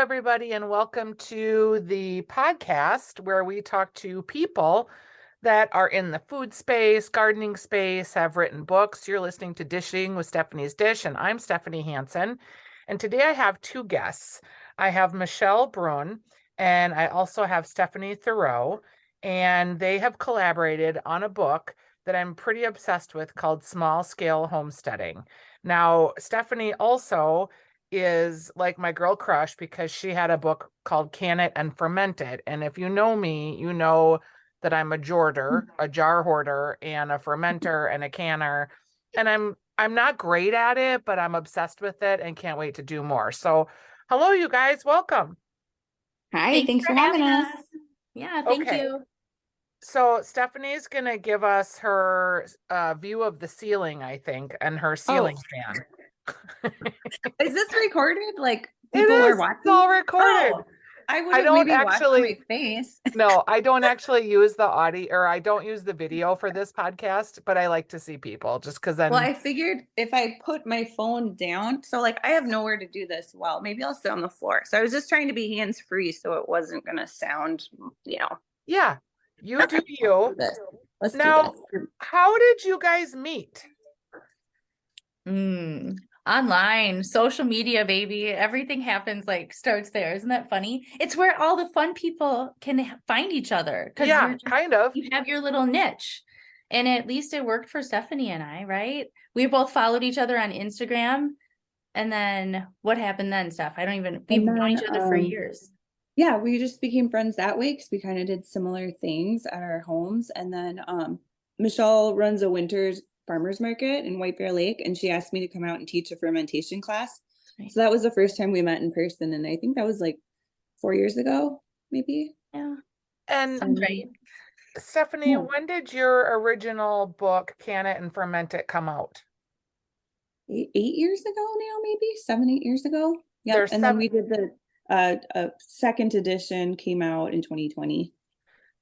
everybody, and welcome to the podcast where we talk to people that are in the food space, gardening space, have written books. You're listening to Dishing with Stephanie's Dish, and I'm Stephanie Hansen. And today I have two guests. I have Michelle Bruhn, and I also have Stephanie Thurow, and they have collaborated on a book that I'm pretty obsessed with called Small Scale Homesteading. Now, Stephanie also is like my girl crush because she had a book called Can It and Ferment It. And if you know me, you know that I'm a jar hoarder, and a fermenter and a canner. And I'm not great at it, but I'm obsessed with it and can't wait to do more. So, hello, you guys. Welcome. Hi, thanks for having us. Yeah, thank you. So Stephanie's going to give us her view of the ceiling, I think, and her ceiling fan. Is this recorded? Like People are watching? It's all recorded. Oh, I would have maybe watched my face. No, I don't actually use the audio, or I don't use the video for this podcast, but I like to see people just because then. Well, I figured if I put my phone down, so like I have nowhere to do this well, maybe I'll sit on the floor. So I was just trying to be hands-free so it wasn't going to sound, Yeah, you do you. Let's now, do this. How did you guys meet? Online, social media, baby. Everything happens, starts there. Isn't that funny? It's where all the fun people can find each other. Yeah, kind of. You have your little niche. And at least it worked for Stephanie and I, right? We both followed each other on Instagram. And then what happened then, Steph? We've known each other for years. Yeah, we just became friends that way because we kind of did similar things at our homes. And then Michelle runs a winter's farmers market in White Bear Lake, and she asked me to come out and teach a fermentation class. Right. So that was the first time we met in person, and I think that was like 4 years ago, maybe. Yeah. And sounds right. Stephanie, when did your original book, Can It and Ferment It, come out? 8 years ago now, maybe 7, 8 years ago. Yeah, and then we did the second edition came out in 2020.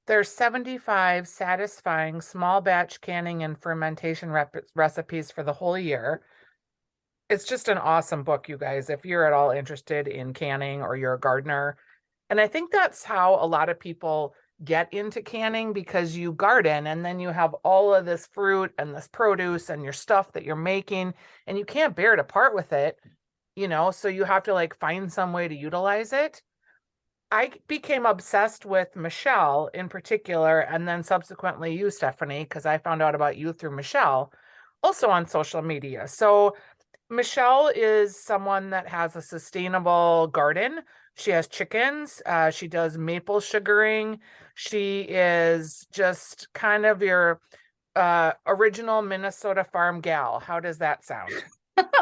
There's 75 satisfying small batch canning and fermentation recipes for the whole year. It's just an awesome book, you guys, if you're at all interested in canning or you're a gardener. And I think that's how a lot of people get into canning, because you garden and then you have all of this fruit and this produce and your stuff that you're making, and you can't bear to part with it, so you have to find some way to utilize it. I became obsessed with Michelle in particular, and then subsequently you, Stephanie, because I found out about you through Michelle, also on social media. So Michelle is someone that has a sustainable garden. She has chickens. She does maple sugaring. She is just kind of your original Minnesota farm gal. How does that sound?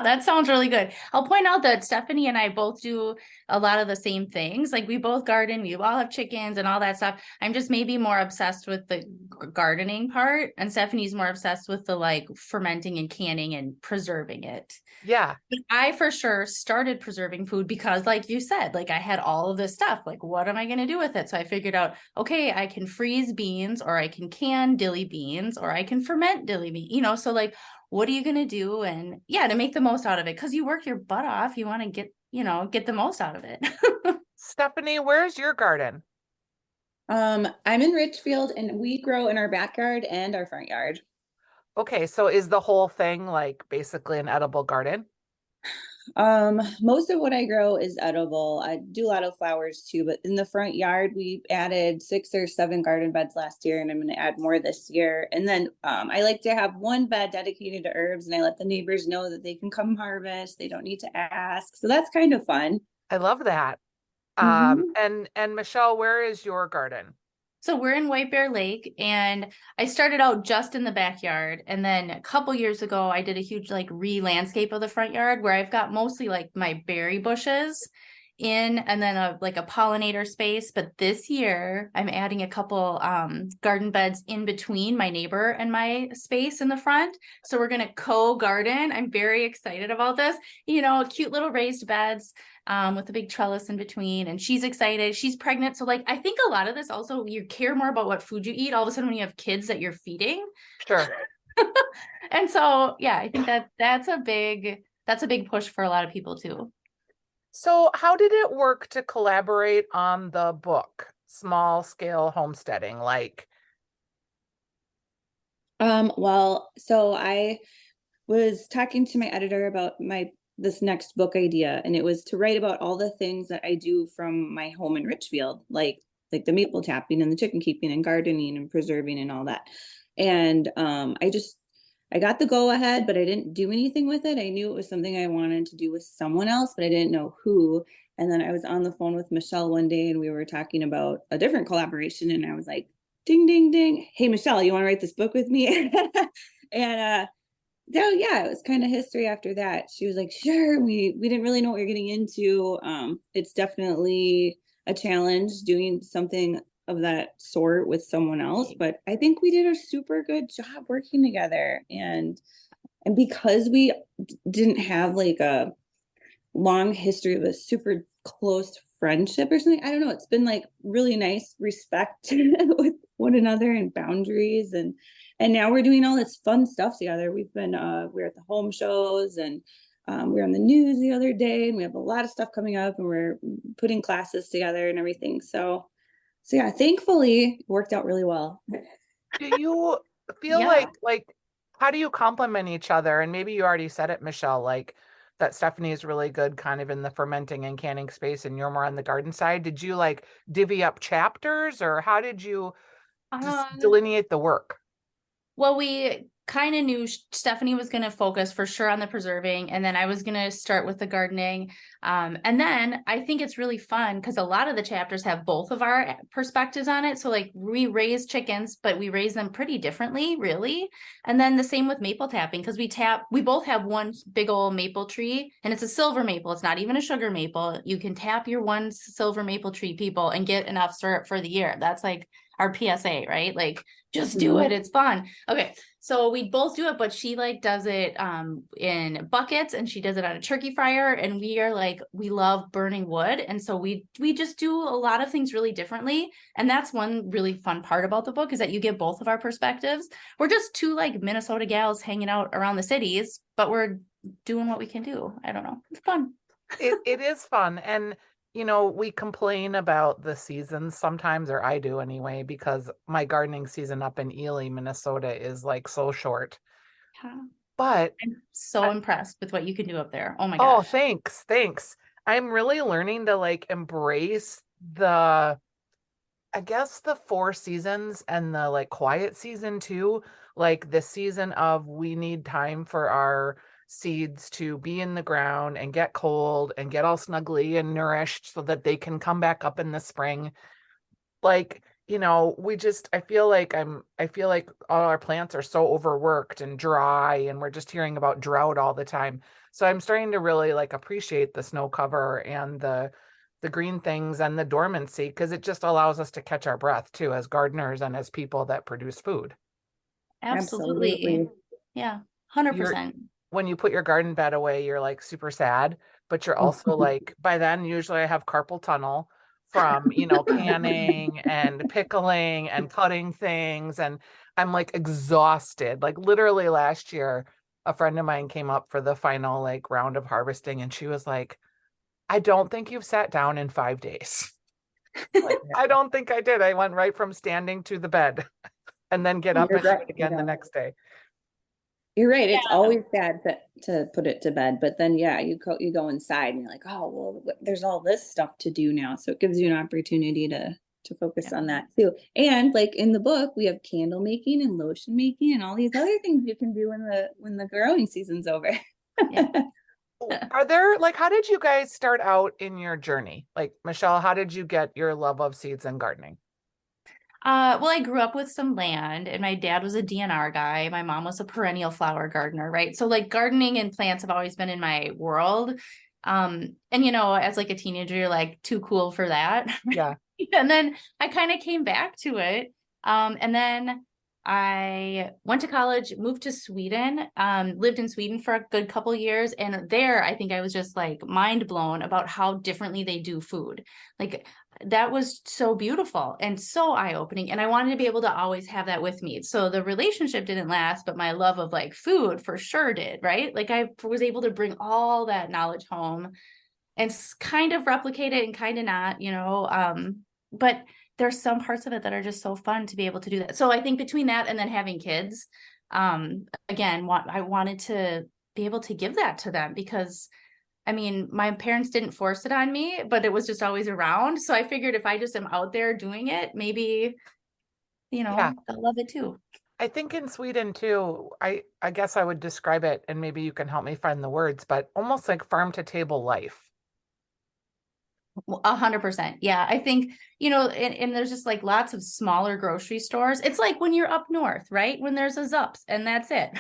That sounds really good. I'll point out that Stephanie and I both do a lot of the same things. We both garden, we all have chickens and all that stuff. I'm just maybe more obsessed with the gardening part, and Stephanie's more obsessed with the fermenting and canning and preserving it. Yeah. But I for sure started preserving food because, like you said, I had all of this stuff. What am I going to do with it? So I figured out, okay, I can freeze beans, or I can can dilly beans, or I can ferment dilly beans, so what are you going to do? And yeah, to make the most out of it, because you work your butt off. You want to get the most out of it. Stephanie, where's your garden? I'm in Richfield, and we grow in our backyard and our front yard. Okay, so is the whole thing basically an edible garden? Most of what I grow is edible. I do a lot of flowers too, but in the front yard, we added 6 or 7 garden beds last year, and I'm going to add more this year. And then I like to have one bed dedicated to herbs, and I let the neighbors know that they can come harvest. They don't need to ask. So that's kind of fun. I love that. And Michelle, where is your garden? So we're in White Bear Lake, and I started out just in the backyard. And then a couple years ago, I did a huge re-landscape of the front yard where I've got mostly my berry bushes in, and then a pollinator space. But this year I'm adding a couple garden beds in between my neighbor and my space in the front. So we're going to co-garden. I'm very excited about this, cute little raised beds with a big trellis in between. And she's excited. She's pregnant. So I think a lot of this also, you care more about what food you eat all of a sudden when you have kids that you're feeding. Sure. And so, yeah, I think that's a big push for a lot of people too. So how did it work to collaborate on the book, Small Scale Homesteading? Like, Well, so I was talking to my editor about my this next book idea, and it was to write about all the things that I do from my home in Richfield, like the maple tapping and the chicken keeping and gardening and preserving and all that. And I got the go ahead, but I didn't do anything with it. I knew it was something I wanted to do with someone else, but I didn't know who. And then I was on the phone with Michelle one day and we were talking about a different collaboration. And I was like, ding, ding, ding. Hey, Michelle, you want to write this book with me? And so yeah, it was kind of history after that. She was like, sure, we didn't really know what we are getting into. It's definitely a challenge doing something of that sort with someone else, but I think we did a super good job working together. And because we didn't have like a long history of a super close friendship or something, I don't know, it's been like really nice respect with one another and boundaries, and now we're doing all this fun stuff together. We've been we're at the home shows, and we were on the news the other day, and we have a lot of stuff coming up, and we're putting classes together and everything. So yeah, thankfully it worked out really well. do you feel Yeah. like how do you complement each other? And maybe you already said it, Michelle, like that Stephanie is really good kind of in the fermenting and canning space and you're more on the garden side. Did you like divvy up chapters or how did you just Uh, delineate the work? Well, we kind of knew Stephanie was going to focus for sure on the preserving, and then I was going to start with the gardening. And then I think it's really fun because a lot of the chapters have both of our perspectives on it. So, like, we raise chickens, but we raise them pretty differently, really. And then the same with maple tapping because we both have one big old maple tree, and it's a silver maple. It's not even a sugar maple. You can tap your one silver maple tree, people, and get enough syrup for the year. That's like our PSA, right? Like, just do it. It's fun. Okay. So we both do it, but she like does it in buckets and she does it on a turkey fryer. And we are like, we love burning wood. And so we just do a lot of things really differently. And that's one really fun part about the book is that you get both of our perspectives. We're just two like Minnesota gals hanging out around the cities, but we're doing what we can do. I don't know. It's fun. It is fun. And we complain about the seasons sometimes, or I do anyway, because my gardening season up in Ely, Minnesota is like so short. Yeah. But I'm so impressed with what you can do up there. Oh my oh, gosh. thanks. I'm really learning to like embrace the, I guess the four seasons and the like quiet season too. Like the season of we need time for our seeds to be in the ground and get cold and get all snuggly and nourished so that they can come back up in the spring. Like, I feel like all our plants are so overworked and dry and we're just hearing about drought all the time. So I'm starting to really like appreciate the snow cover and the green things and the dormancy because it just allows us to catch our breath too as gardeners and as people that produce food. Absolutely. Absolutely. Yeah. You're 100%. when you put your garden bed away, you're like super sad, but you're also like by then usually I have carpal tunnel from, canning and pickling and cutting things and I'm like exhausted. Like literally last year, a friend of mine came up for the final like round of harvesting and she was like, I don't think you've sat down in 5 days. Like, I don't think I did. I went right from standing to the bed and then get up You're and do right. it again the next day. You're right. It's always bad to put it to bed, but then yeah, you go inside and you're like, oh well, there's all this stuff to do now, so it gives you an opportunity to focus Yeah. on that too. And like in the book, we have candle making and lotion making and all these other things you can do when the growing season's over. Yeah. Are there like how did you guys start out in your journey? Like Michelle, how did you get your love of seeds and gardening? Well, I grew up with some land and my dad was a DNR guy. My mom was a perennial flower gardener, right? So like gardening and plants have always been in my world. And as like a teenager, you're like too cool for that. Yeah. And then I kind of came back to it. And then I went to college, moved to Sweden, lived in Sweden for a good couple years. And there, I think I was just like mind blown about how differently they do food. Like that was so beautiful and so eye-opening. And I wanted to be able to always have that with me. So the relationship didn't last, but my love of like food for sure did, right? Like I was able to bring all that knowledge home and kind of replicate it and kind of not, but there's some parts of it that are just so fun to be able to do that. So I think between that and then having kids, again, I wanted to be able to give that to them because I mean, my parents didn't force it on me, but it was just always around. So I figured if I just am out there doing it, maybe, Yeah. they'll love it too. I think in Sweden too, I guess I would describe it, and maybe you can help me find the words, but almost like farm to table life. 100%. Yeah. I think, and there's just like lots of smaller grocery stores. It's like when you're up north, right? When there's a Zups and that's it.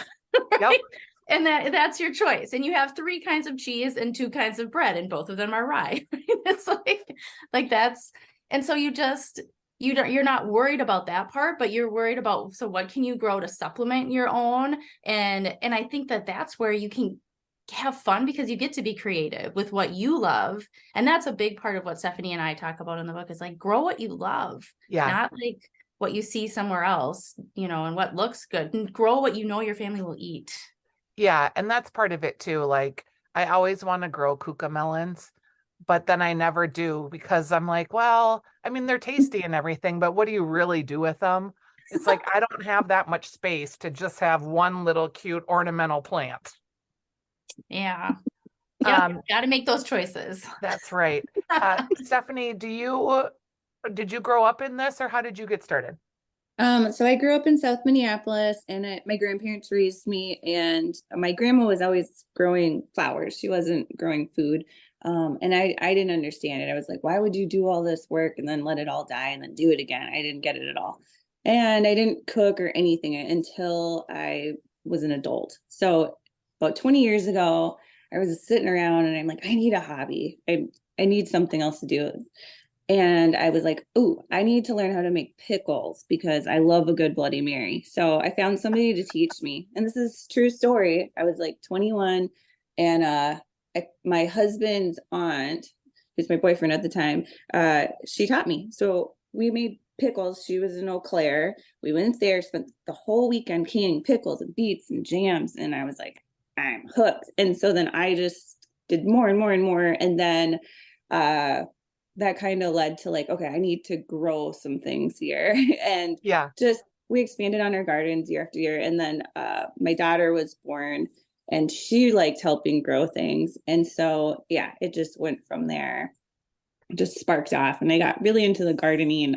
Yep. Right? And that's your choice. And you have 3 kinds of cheese and 2 kinds of bread, and both of them are rye. It's like that's, and so you're not worried about that part, but you're worried about, so what can you grow to supplement your own? And I think that's where you can have fun because you get to be creative with what you love. And that's a big part of what Stephanie and I talk about in the book is like, grow what you love, Yeah. not like what you see somewhere else, and what looks good, and grow what your family will eat. Yeah. And that's part of it too. Like I always want to grow kuka melons, but then I never do because I'm like, well, I mean, they're tasty and everything, but what do you really do with them? It's like I don't have that much space to just have one little cute ornamental plant. Yeah. Yeah. Um, Got to make those choices. that's right. Stephanie, did you grow up in this or how did you get started? So I grew up in South Minneapolis, and my grandparents raised me, and my grandma was always growing flowers. She wasn't growing food. And I didn't understand it. I was like, why would you do all this work and then let it all die and then do it again? I didn't get it at all. And I didn't cook or anything until I was an adult. So about 20 years ago, I was sitting around and I'm like, I need a hobby. I need something else to do. And I was like, oh, I need to learn how to make pickles because I love a good Bloody Mary. So I found somebody to teach me. And this is a true story. I was like 21, and my husband's aunt, who's my boyfriend at the time, she taught me. So we made pickles. She was in Eau Claire. We went there, spent the whole weekend canning pickles and beets and jams. And I was like, I'm hooked. And so then I just did more and more and more. And then that kind of led to like, okay, I need to grow some things here. And Yeah. just we expanded on our gardens year after year. And then my daughter was born and she liked helping grow things. And so, yeah, it just went from there. It just sparked off. And I got really into the gardening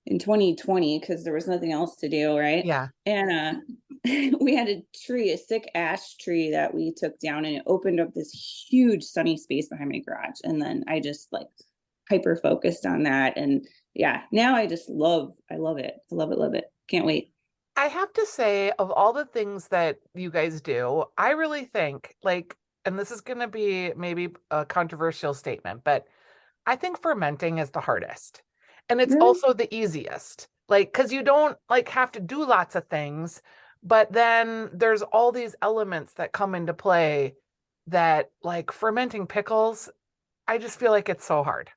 in 2020 because there was nothing else to do, right? Yeah. And we had a sick ash tree that we took down, and it opened up this huge sunny space behind my garage. And then I just like hyper focused on that. And yeah, now I love it. I love it. Can't wait. I have to say, of all the things that you guys do, I really think like, and this is going to be maybe a controversial statement, but I think fermenting is the hardest. And it's Really? also the easiest. Like, because you don't like have to do lots of things, but then there's all these elements that come into play that like fermenting pickles, I just feel like it's so hard.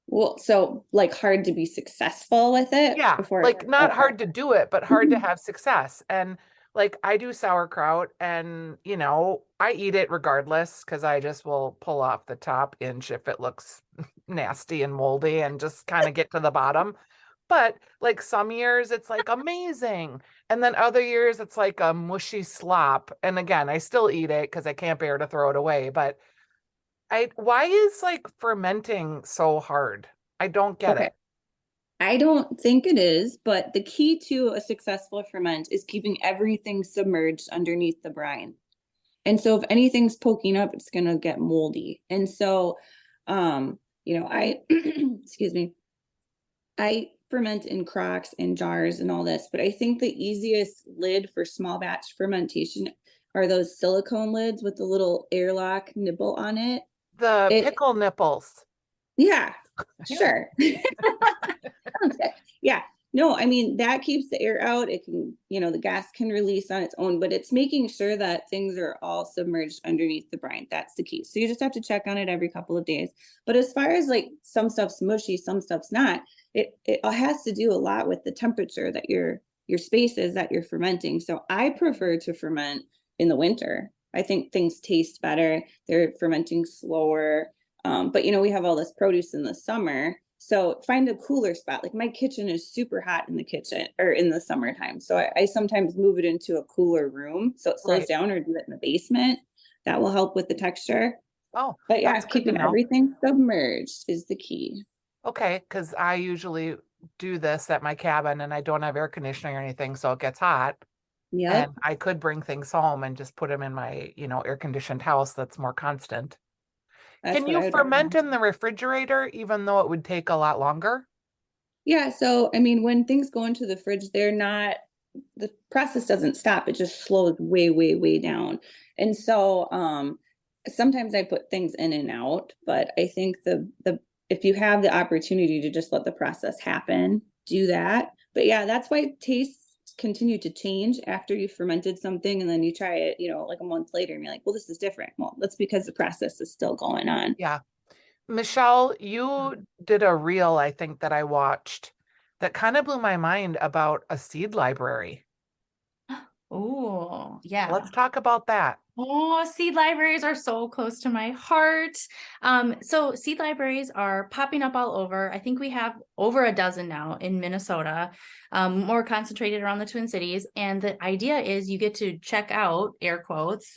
Well, so like hard to be successful with it Yeah, before. like not Okay. hard to do it, but hard to have success. And like I do sauerkraut and I eat it regardless because I just will pull off the top inch if it looks nasty and moldy and just kind of get to the bottom. But like some years it's like amazing. And then other years it's like a mushy slop. And again, I still eat it because I can't bear to throw it away. But why is like fermenting so hard? I don't get Okay. it. I don't think it is, but the key to a successful ferment is keeping everything submerged underneath the brine. And so if anything's poking up, it's going to get moldy. And so, I, excuse me, I ferment in crocks and jars and all this, but I think the easiest lid for small batch fermentation are those silicone lids with the little airlock nipple on it. The pickle nipples. Yeah, sure. Sounds good. Yeah. No, I mean, that keeps the air out. It can, the gas can release on its own, but it's making sure that things are all submerged underneath the brine. That's the key. So you just have to check on it every couple of days. But as far as like some stuff's mushy, some stuff's not, it has to do a lot with the temperature that your space is that you're fermenting. So I prefer to ferment in the winter. I think things taste better. They're fermenting slower. But you know, we have all this produce in the summer. So find a cooler spot. Like my kitchen is super hot in the kitchen or in the summertime. So I sometimes move it into a cooler room so it slows Right. down, or do it in the basement. That will help with the texture. Oh, But yeah, that's good to keeping know. everything submerged is the key. Okay, because I usually do this at my cabin and I don't have air conditioning or anything, so it gets hot. Yep. And I could bring things home and just put them in my, air conditioned house that's more constant. That's Can what you I would ferment recommend. in the refrigerator even though it would take a lot longer? Yeah, so I mean, when things go into the fridge, they're not, the process doesn't stop. It just slows way, way, way down. And so sometimes I put things in and out, but I think the if you have the opportunity to just let the process happen, do that. But yeah, that's why tastes continue to change after you fermented something and then you try it, you know, like a month later and you're like, well, this is different. Well, that's because the process is still going on. Yeah. Michelle, you did a reel, I think, that I watched that kind of blew my mind about a seed library. Oh, yeah. Let's talk about that. Oh, seed libraries are so close to my heart. So seed libraries are popping up all over. I think we have over a dozen now in Minnesota, more concentrated around the Twin Cities. And the idea is you get to check out, air quotes,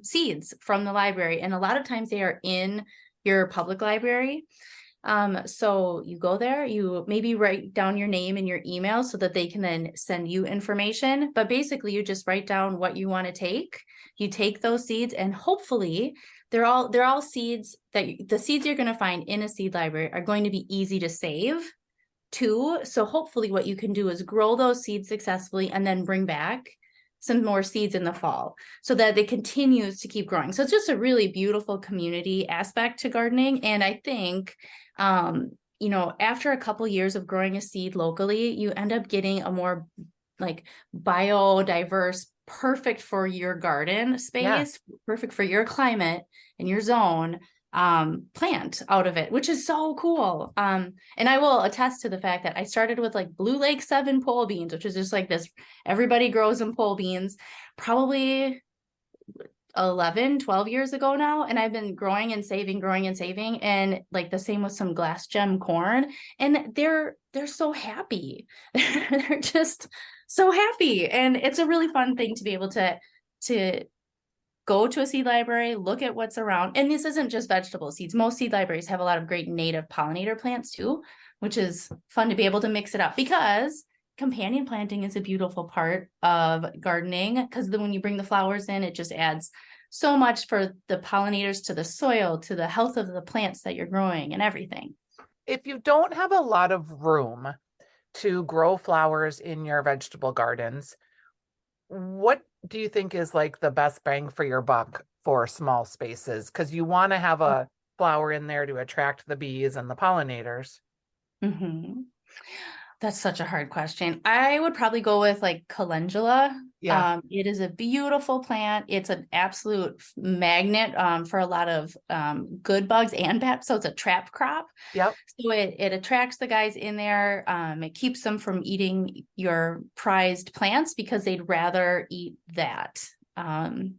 seeds from the library. And a lot of times they are in your public library. So you go there, you maybe write down your name and your email so that they can then send you information. But basically you just write down what you want to take. You take those seeds and hopefully they're all seeds that the seeds you're going to find in a seed library are going to be easy to save too. So hopefully what you can do is grow those seeds successfully and then bring back some more seeds in the fall so that it continues to keep growing. So it's just a really beautiful community aspect to gardening. And I think, after a couple years of growing a seed locally, you end up getting a more like biodiverse, perfect for your garden Yeah. space, perfect for your climate and your zone plant out of it, which is so cool. And I will attest to the fact that I started with like Blue Lake 7 pole beans, which is just like this, everybody grows them pole beans, probably 11-12 years ago now, and I've been growing and saving, and like the same with some glass gem corn, and they're so happy. They're just so happy, and it's a really fun thing to be able to go to a seed library, look at what's around. And this isn't just vegetable seeds. Most seed libraries have a lot of great native pollinator plants too, which is fun to be able to mix it up, because companion planting is a beautiful part of gardening, because then when you bring the flowers in, it just adds so much for the pollinators, to the soil, to the health of the plants that you're growing and everything. If you don't have a lot of room to grow flowers in your vegetable gardens, what do you think is like the best bang for your buck for small spaces? Because you want to have a flower in there to attract the bees and the pollinators. Mm-hmm. That's such a hard question. I would probably go with like calendula. Yeah. It is a beautiful plant. It's an absolute magnet for a lot of good bugs and bad. So it's a trap crop. Yep. So it attracts the guys in there. It keeps them from eating your prized plants because they'd rather eat that. So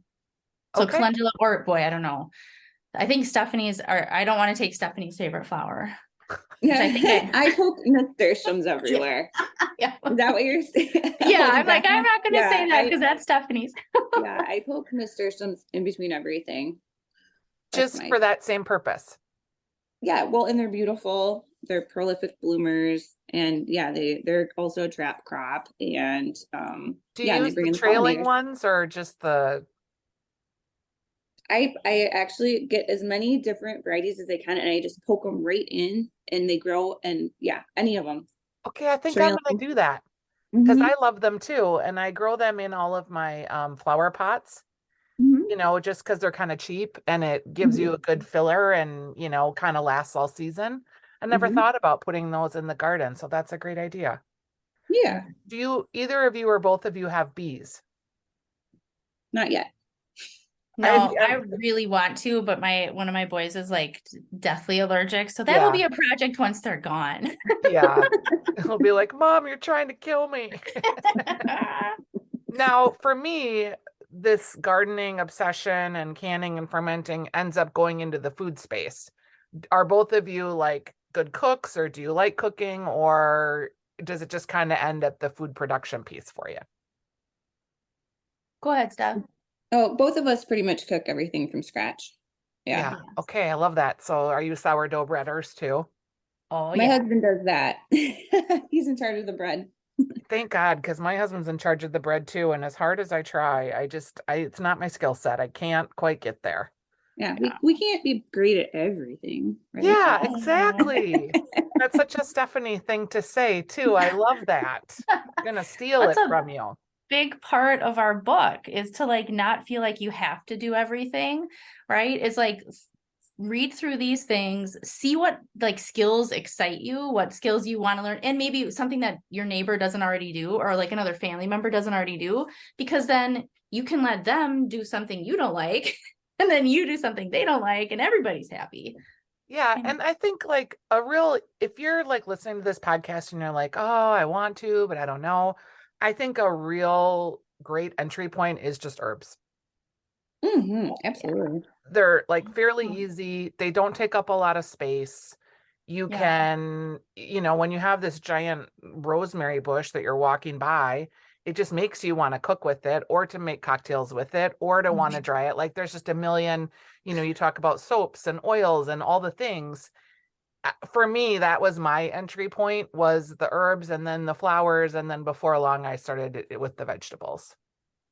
Okay. calendula, or boy, I don't know. I think Stephanie's, or I don't want to take Stephanie's favorite flower. Yeah, I think I poke nasturtiums everywhere. yeah. Is that what you're saying? Yeah, I'm like, I'm not going to Yeah, say that because that's Stephanie's. yeah, I poke nasturtiums in between everything. Just for that same purpose. Yeah, well, and they're beautiful. They're prolific bloomers, and yeah, they're also a trap crop. And Do yeah, you and they use bring the in the trailing pollinators. ones or just the? I actually get as many different varieties as I can, and I just poke them right in, and they grow. And yeah, any of them. Okay, I think I'm Trailing. going to do that because Hmm. I love them too, and I grow them in all of my flower pots. Hmm. Just because they're kind of cheap and it gives Hmm. you a good filler and kind of lasts all season. I never Hmm. thought about putting those in the garden, so that's a great idea. Yeah, Do you either of you or both of you have bees? not yet. No, I really want to, but one of my boys is like deathly allergic. So that will be a project once they're gone. Yeah. It'll be like, Mom, you're trying to kill me. Now, for me, this gardening obsession and canning and fermenting ends up going into the food space. Are both of you like good cooks, or do you like cooking, or does it just kind of end at the food production piece for you? Go ahead, Steph. Oh, both of us pretty much cook everything from scratch. Yeah. Yeah. Okay, I love that. So are you sourdough breaders too? Oh My yeah. husband does that. He's in charge of the bread. Thank God, because my husband's in charge of the bread too. And as hard as I try, it's not my skill set. I can't quite get there. Yeah, we can't be great at everything, right? Yeah, Oh. exactly. That's such a Stephanie thing to say too. I love that. I'm gonna steal That's it a from you. big part of our book is to like not feel like you have to do everything, right? It's like read through these things, see what like skills excite you, what skills you want to learn, and maybe something that your neighbor doesn't already do or like another family member doesn't already do, because then you can let them do something you don't like and then you do something they don't like and everybody's happy. Yeah, And and I think like if you're like listening to this podcast and you're like, oh, I want to, but I don't know. I think a real great entry point is just herbs. Absolutely. They're like fairly easy. They don't take up a lot of space. You Yeah. can, when you have this giant rosemary bush that you're walking by, it just makes you want to cook with it or to make cocktails with it or to want to dry it. Like there's just a million, you talk about soaps and oils and all the things. For me, that was my entry point, was the herbs and then the flowers. And then before long, I started it with the vegetables.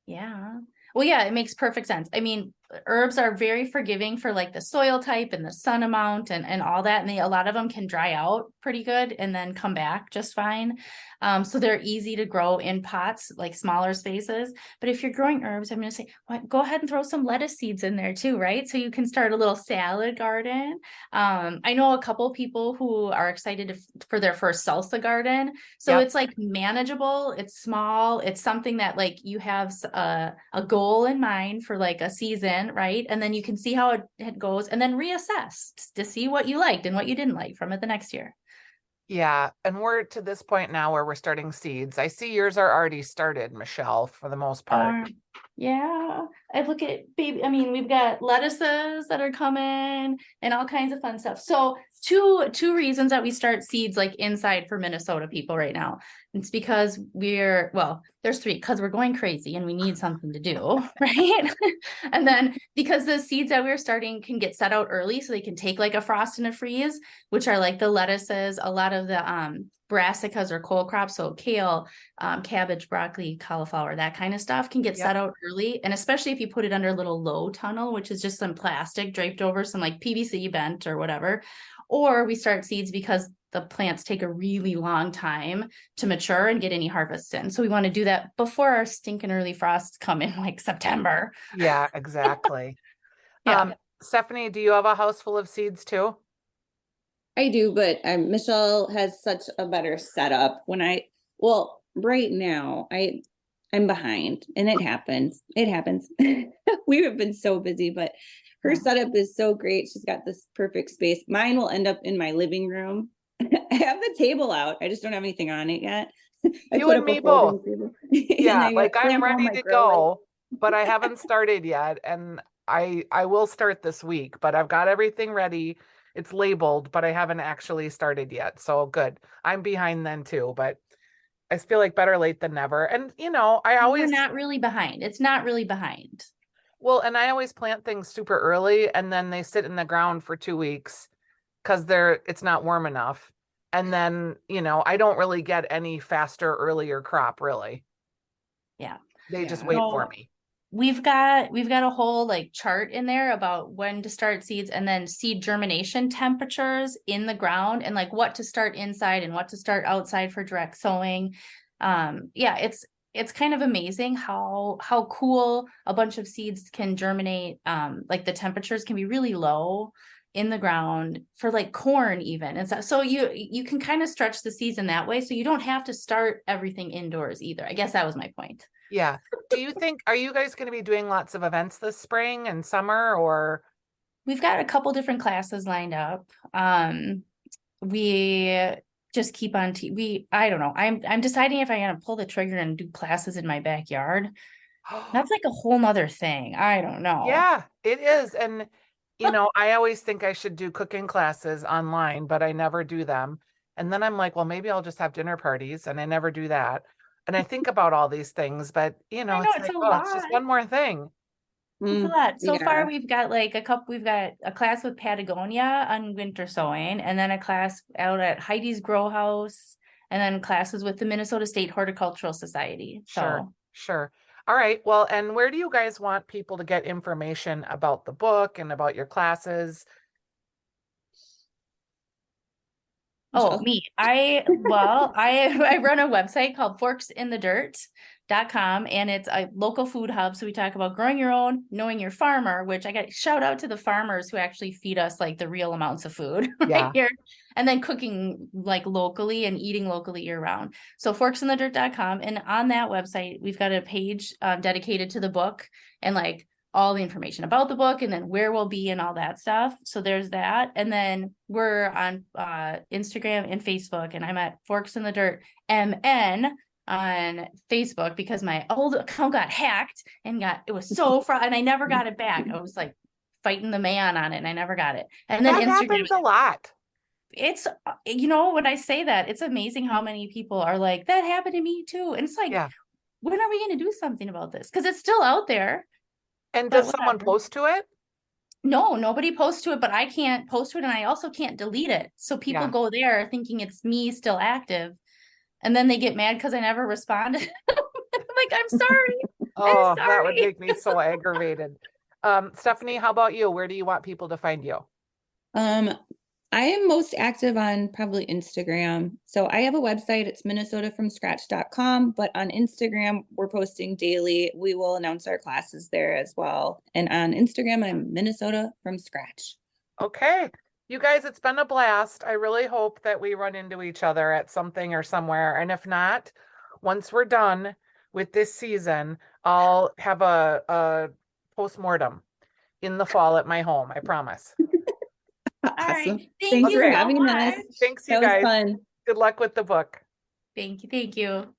Yeah. Well, yeah, it makes perfect sense. I mean, herbs are very forgiving for like the soil type and the sun amount and all that. And a lot of them can dry out pretty good and then come back just fine. So they're easy to grow in pots, like smaller spaces. But if you're growing herbs, I'm going to say, well, go ahead and throw some lettuce seeds in there too, right? So you can start a little salad garden. I know a couple people who are excited for their first salsa garden. So Yep. it's like manageable, it's small, it's something that like you have a goal in mind for like a season, right? And then you can see how it goes and then reassess to see what you liked and what you didn't like from it the next year. Yeah, and we're to this point now where we're starting seeds. I see yours are already started, Michelle, for the most part. Yeah, I look at baby. I mean, we've got lettuces that are coming and all kinds of fun stuff. So two reasons that we start seeds like inside for Minnesota people right now. It's because there's three, because we're going crazy and we need something to do, right? And then because the seeds that we're starting can get set out early, so they can take like a frost and a freeze, which are like the lettuces, a lot of the brassicas or cole crops, so kale, cabbage, broccoli, cauliflower, that kind of stuff can get set out early. And especially if you put it under a little low tunnel, which is just some plastic draped over some like PVC bent or whatever. Or we start seeds because the plants take a really long time to mature and get any harvests in. So we want to do that before our stinking early frosts come in like September. Yeah, exactly. Yeah. Stephanie, do you have a house full of seeds too? I do, but Michelle has such a better setup. Right now, I'm behind, and it happens. It happens. We have been so busy, but her setup is so great. She's got this perfect space. Mine will end up in my living room. I have the table out. I just don't have anything on it yet. I You put and up a me folding both. table. Yeah, And I like I'm clamp all ready my to grow lights. go, but I haven't started yet. And I will start this week, but I've got everything ready. It's labeled, but I haven't actually started yet. So good. I'm behind then too, but I feel like better late than never. And We're not really behind. It's not really behind. and I always plant things super early and then they sit in the ground for 2 weeks because it's not warm enough. And then, I don't really get any faster, earlier crop really. Yeah. They just Yeah. wait for me. We've got a whole like chart in there about when to start seeds and then seed germination temperatures in the ground and like what to start inside and what to start outside for direct sowing. It's kind of amazing how cool a bunch of seeds can germinate. Like the temperatures can be really low in the ground for like corn even and stuff. So you can kind of stretch the season that way. So you don't have to start everything indoors either. I guess that was my point. Yeah. Are you guys going to be doing lots of events this spring and summer, or? We've got a couple different classes lined up. We just keep on I don't know. I'm deciding if I'm gonna pull the trigger and do classes in my backyard. That's like a whole nother thing. I don't know. Yeah, it is. And, you know, I always think I should do cooking classes online, but I never do them. And then I'm like, well, maybe I'll just have dinner parties, and I never do that. And I think about all these things, but, you know, I know it's it's like, a oh, it's lot. just one more thing. It's a Mm, lot. So far, yeah. we've got like we've got a class with Patagonia on winter sewing, and then a class out at Heidi's Grow House, and then classes with the Minnesota State Horticultural Society. Sure, So, sure. All right. Well, and where do you guys want people to get information about the book and about your classes? oh, Michelle. me. I run a website called forksinthedirt.com, and it's a local food hub. So we talk about growing your own, knowing your farmer, which I got shout out to the farmers who actually feed us like the real amounts of food right Yeah. here. And then cooking like locally and eating locally year round. So forksinthedirt.com. And on that website, we've got a page dedicated to the book and like all the information about the book and then where we'll be and all that stuff. So there's that. And then we're on Instagram and Facebook, and I'm at Forks in the Dirt MN on Facebook because my old account got hacked and it was so and I never got it back. I was like fighting the man on it and I never got it. And then That Instagram, happens a lot. it's when I say that, it's amazing how many people are like, that happened to me too. And it's like, Yeah. when are we going to do something about this? Because it's still out there, And but does someone whatever. post to it? No, nobody posts to it, but I can't post to it and I also can't delete it. So people Yeah. go there thinking it's me still active. And then they get mad because I never responded. I'm like, I'm sorry. I'm Oh, that would sorry. make me so aggravated. Stephanie, how about you? Where do you want people to find you? Um, I am most active on probably Instagram. So I have a website, it's minnesotafromscratch.com, but on Instagram, we're posting daily. We will announce our classes there as well. And on Instagram, I'm Minnesota from Scratch. Okay. You guys, it's been a blast. I really hope that we run into each other at something or somewhere. And if not, once we're done with this season, I'll have a postmortem in the fall at my home. I promise. All right. Awesome. Thank Thanks you for Okay. so having us. much. Thanks, you That was guys. fun. Good luck with the book. Thank you. Thank you.